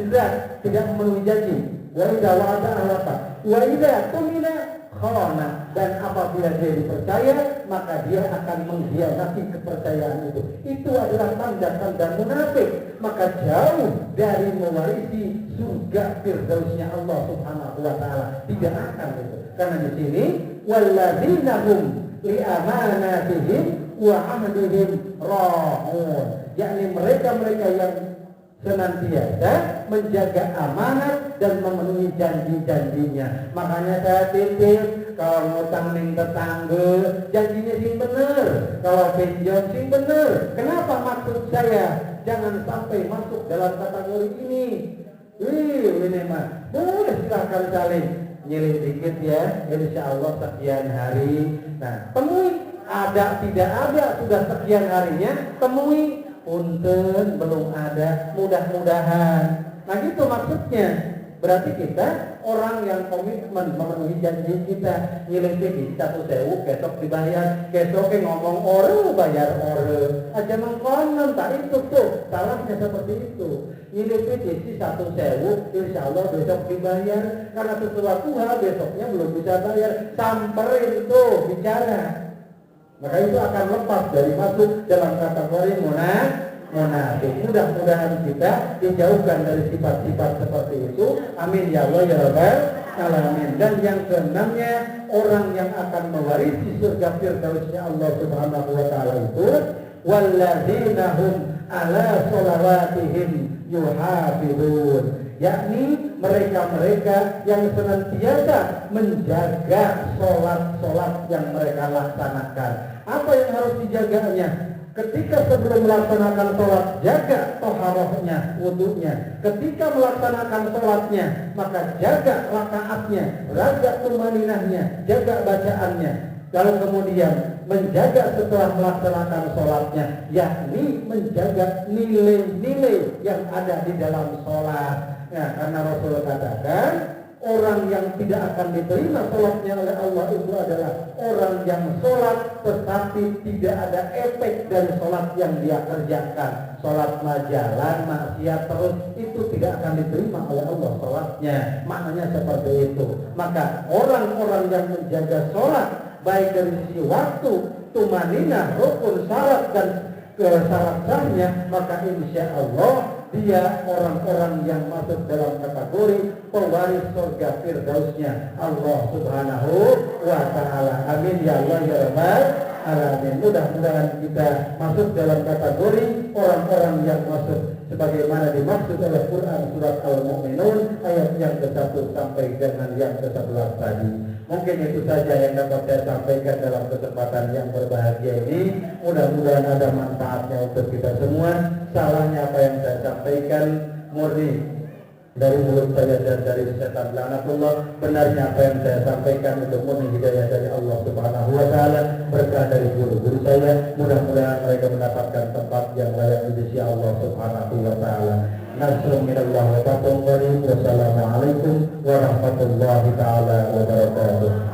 Speaker 3: tidak memenuhi janji. Wa idza wa'ada akhlafa. Wa idza tumina khana, dan apabila dia dipercaya maka dia akan mengkhianati kepercayaan itu. Itu adalah tanda-tanda munafik, maka jauh dari mewarisi surga firdausnya Allah Subhanahu wa taala. Tidak akan itu. Karena di sini walladzina hum li amanatihim wa ahdihim ra'un, yakni mereka-mereka yang senantiasa menjaga amanat dan memenuhi janji-janjinya. Makanya saya titip, kalau ngutang ning tetangga janjinya sing bener, kalau pinjam sing bener. Kenapa maksud saya jangan sampai masuk dalam kategori ini? Ini mah boleh silahkan saling nyiling dikit ya, insya Allah sekian hari. Nah, temui, ada tidak ada sudah sekian harinya, temui. Punten belum ada, mudah-mudahan. Nah gitu maksudnya. Berarti kita orang yang komitmen memenuhi janji kita. Nyiling di 1.000 besok dibayar, besok ngomong ore bayar ore. Aja mengkonon tak itu tuh salahnya seperti itu. Nyiling di 1.000 insya Allah besok dibayar. Karena sesuatu hal besoknya belum bisa bayar, samperin tuh bicara. Maka itu akan lepas dari masuk dalam kategori munafik. Mudah-mudahan kita dijauhkan dari sifat-sifat seperti itu. Amin ya Allah ya Rabbal alamin. Dan yang keenamnya, orang yang akan mewarisi surga firdausnya Allah Subhanahu wa taala itu walladzina hum ala sholawatihim yuhafizun, yakni mereka-mereka yang senantiasa menjaga sholat-sholat yang mereka laksanakan. Apa yang harus dijaganya? Ketika sebelum melaksanakan sholat, jaga toharohnya, wudunya. Ketika melaksanakan sholatnya, maka jaga rakaatnya, jaga tumaninahnya, jaga bacaannya. Lalu kemudian menjaga setelah melaksanakan sholatnya, yakni menjaga nilai-nilai yang ada di dalam sholat. Nah, karena Rasul katakan orang yang tidak akan diterima sholatnya oleh Allah itu adalah orang yang sholat tetapi tidak ada efek dari sholat yang dia kerjakan. Sholat majalan, maksiat terus, itu tidak akan diterima oleh Allah sholatnya. Maknanya seperti itu. Maka orang-orang yang menjaga sholat baik dari sisi waktu, tumaninah, rukun, syarat dan syarat sahnya, maka insya Allah dia orang-orang yang masuk dalam kategori pewaris surga firdausnya Allah Subhanahu wa taala. Amin ya Allah ya Rabbal alamin. Mudah-mudahan kita masuk dalam kategori orang-orang yang masuk sebagaimana dimaksud oleh Quran surat Al-Mu'minun ayat yang ke-1 sampai dengan yang ke-11 tadi. Mungkin itu saja yang dapat saya sampaikan dalam kesempatan yang berbahagia ini. Mudah-mudahan ada manfaatnya untuk kita semua. Salahnya apa yang saya sampaikan murni dari mulut saya dan dari setan laknatullah. Benarnya apa yang saya sampaikan itu murni hidayah dari Allah Subhanahu wa taala, berkah dari guru-guru saya. Mudah-mudahan mereka mendapatkan tempat yang layak di sisi Allah Subhanahu wa taala. Nasrul minallah wa fathun qarib. Wassalamualaikum warahmatullahi taala wabarakatuh.